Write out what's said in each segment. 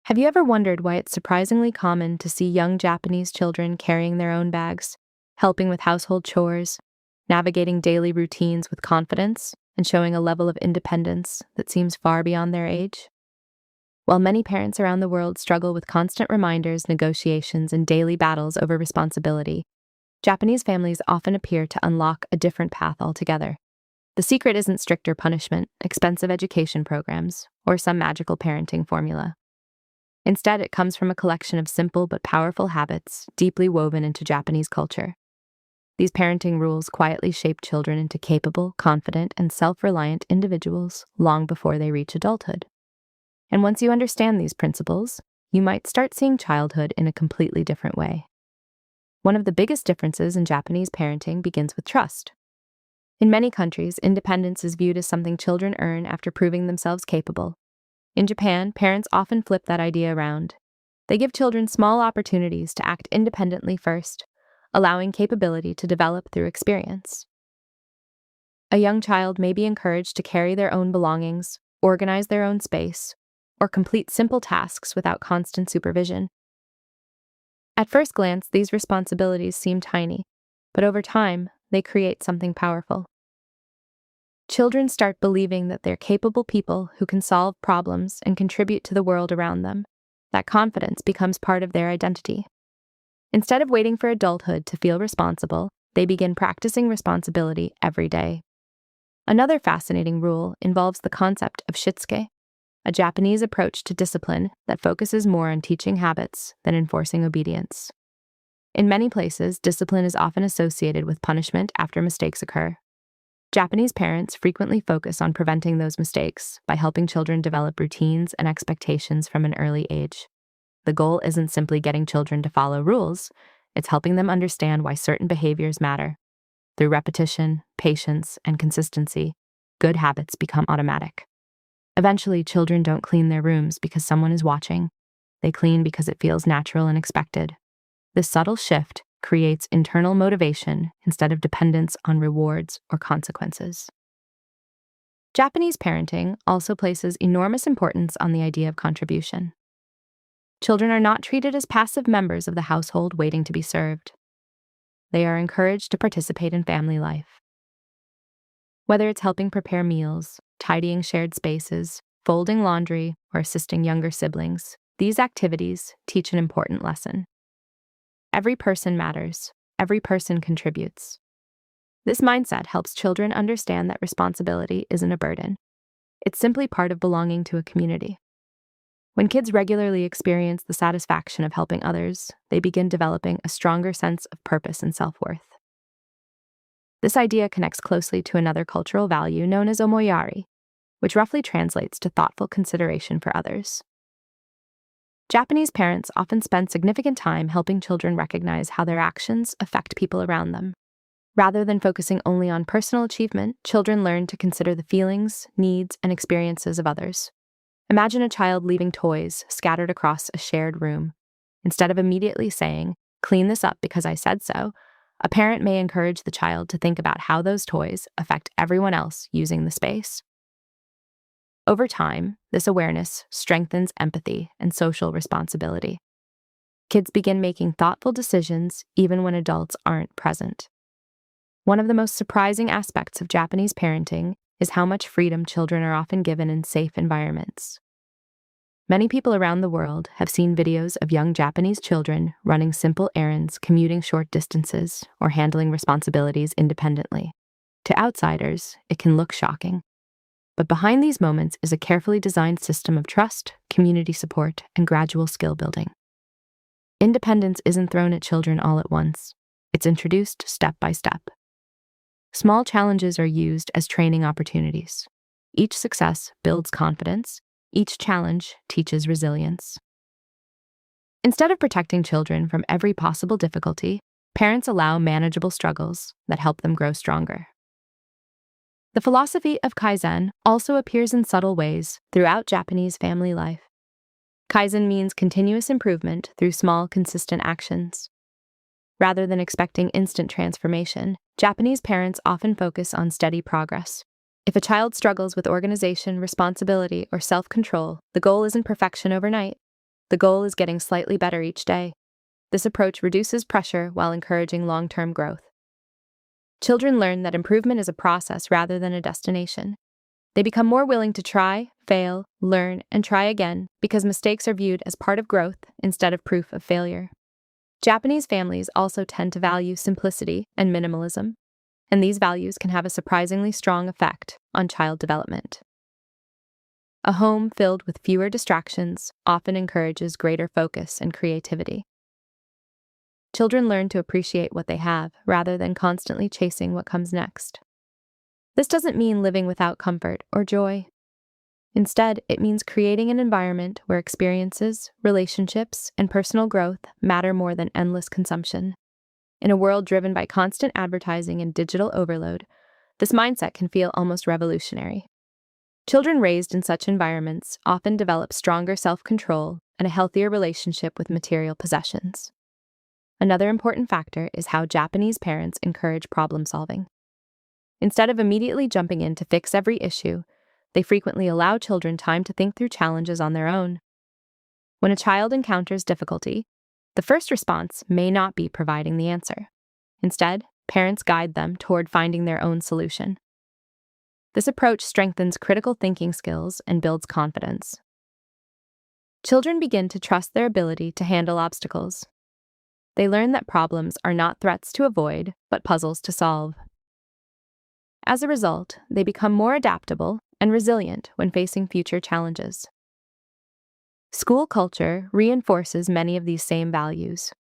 Have you ever wondered why it's surprisingly common to see young Japanese children carrying their own bags, helping with household chores, navigating daily routines with confidence, and showing a level of independence that seems far beyond their age? While many parents around the world struggle with constant reminders, negotiations, and daily battles over responsibility, Japanese families often appear to unlock a different path altogether. The secret isn't stricter punishment, expensive education programs, or some magical parenting formula. Instead, it comes from a collection of simple but powerful habits deeply woven into Japanese culture. These parenting rules quietly shape children into capable, confident, and self-reliant individuals long before they reach adulthood. And once you understand these principles, you might start seeing childhood in a completely different way. One of the biggest differences in Japanese parenting begins with trust. In many countries, independence is viewed as something children earn after proving themselves capable. In Japan, parents often flip that idea around. They give children small opportunities to act independently first, allowing capability to develop through experience. A young child may be encouraged to carry their own belongings, organize their own space, or complete simple tasks without constant supervision. At first glance, these responsibilities seem tiny, but over time, they create something powerful. Children start believing that they're capable people who can solve problems and contribute to the world around them. That confidence becomes part of their identity. Instead of waiting for adulthood to feel responsible, they begin practicing responsibility every day. Another fascinating rule involves the concept of shitsuke, a Japanese approach to discipline that focuses more on teaching habits than enforcing obedience. In many places, discipline is often associated with punishment after mistakes occur. Japanese parents frequently focus on preventing those mistakes by helping children develop routines and expectations from an early age. The goal isn't simply getting children to follow rules, it's helping them understand why certain behaviors matter. Through repetition, patience, and consistency, good habits become automatic. Eventually, children don't clean their rooms because someone is watching. They clean because it feels natural and expected. This subtle shift creates internal motivation instead of dependence on rewards or consequences. Japanese parenting also places enormous importance on the idea of contribution. Children are not treated as passive members of the household waiting to be served. They are encouraged to participate in family life. Whether it's helping prepare meals, tidying shared spaces, folding laundry, or assisting younger siblings, these activities teach an important lesson. Every person matters. Every person contributes. This mindset helps children understand that responsibility isn't a burden. It's simply part of belonging to a community. When kids regularly experience the satisfaction of helping others, they begin developing a stronger sense of purpose and self-worth. This idea connects closely to another cultural value known as omoyari, which roughly translates to thoughtful consideration for others. Japanese parents often spend significant time helping children recognize how their actions affect people around them. Rather than focusing only on personal achievement, children learn to consider the feelings, needs, and experiences of others. Imagine a child leaving toys scattered across a shared room. Instead of immediately saying, "Clean this up because I said so," a parent may encourage the child to think about how those toys affect everyone else using the space. Over time, this awareness strengthens empathy and social responsibility. Kids begin making thoughtful decisions even when adults aren't present. One of the most surprising aspects of Japanese parenting is how much freedom children are often given in safe environments. Many people around the world have seen videos of young Japanese children running simple errands, commuting short distances, or handling responsibilities independently. To outsiders, it can look shocking. But behind these moments is a carefully designed system of trust, community support, and gradual skill building. Independence isn't thrown at children all at once. It's introduced step by step. Small challenges are used as training opportunities. Each success builds confidence. Each challenge teaches resilience. Instead of protecting children from every possible difficulty, parents allow manageable struggles that help them grow stronger. The philosophy of Kaizen also appears in subtle ways throughout Japanese family life. Kaizen means continuous improvement through small, consistent actions. Rather than expecting instant transformation, Japanese parents often focus on steady progress. If a child struggles with organization, responsibility, or self-control, the goal isn't perfection overnight. The goal is getting slightly better each day. This approach reduces pressure while encouraging long-term growth. Children learn that improvement is a process rather than a destination. They become more willing to try, fail, learn, and try again because mistakes are viewed as part of growth instead of proof of failure. Japanese families also tend to value simplicity and minimalism, and these values can have a surprisingly strong effect on child development. A home filled with fewer distractions often encourages greater focus and creativity. Children learn to appreciate what they have rather than constantly chasing what comes next. This doesn't mean living without comfort or joy. Instead, it means creating an environment where experiences, relationships, and personal growth matter more than endless consumption. In a world driven by constant advertising and digital overload, this mindset can feel almost revolutionary. Children raised in such environments often develop stronger self-control and a healthier relationship with material possessions. Another important factor is how Japanese parents encourage problem-solving. Instead of immediately jumping in to fix every issue, they frequently allow children time to think through challenges on their own. When a child encounters difficulty, the first response may not be providing the answer. Instead, parents guide them toward finding their own solution. This approach strengthens critical thinking skills and builds confidence. Children begin to trust their ability to handle obstacles. They learn that problems are not threats to avoid, but puzzles to solve. As a result, they become more adaptable and resilient when facing future challenges. School culture reinforces many of these same values.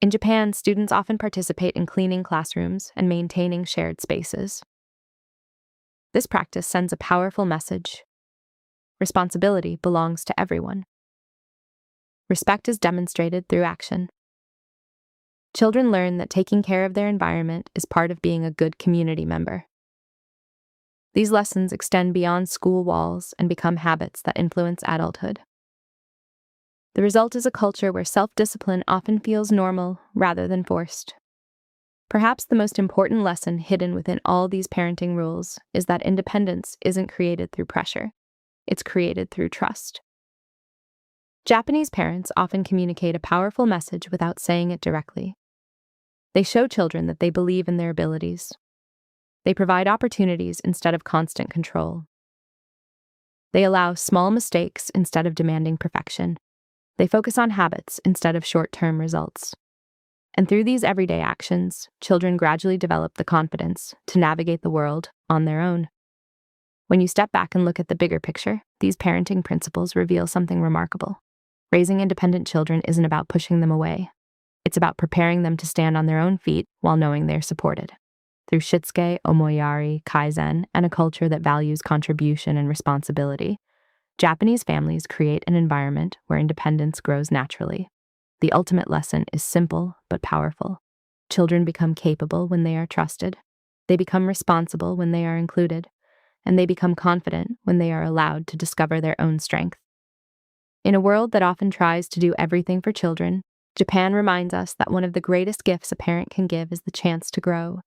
In Japan, students often participate in cleaning classrooms and maintaining shared spaces. This practice sends a powerful message. Responsibility belongs to everyone. Respect is demonstrated through action. Children learn that taking care of their environment is part of being a good community member. These lessons extend beyond school walls and become habits that influence adulthood. The result is a culture where self-discipline often feels normal rather than forced. Perhaps the most important lesson hidden within all these parenting rules is that independence isn't created through pressure. It's created through trust. Japanese parents often communicate a powerful message without saying it directly. They show children that they believe in their abilities. They provide opportunities instead of constant control. They allow small mistakes instead of demanding perfection. They focus on habits instead of short-term results. And through these everyday actions, children gradually develop the confidence to navigate the world on their own. When you step back and look at the bigger picture, these parenting principles reveal something remarkable. Raising independent children isn't about pushing them away. It's about preparing them to stand on their own feet while knowing they're supported. Through shitsuke, omoyari, kaizen, and a culture that values contribution and responsibility, Japanese families create an environment where independence grows naturally. The ultimate lesson is simple but powerful. Children become capable when they are trusted. They become responsible when they are included. And they become confident when they are allowed to discover their own strength. In a world that often tries to do everything for children, Japan reminds us that one of the greatest gifts a parent can give is the chance to grow.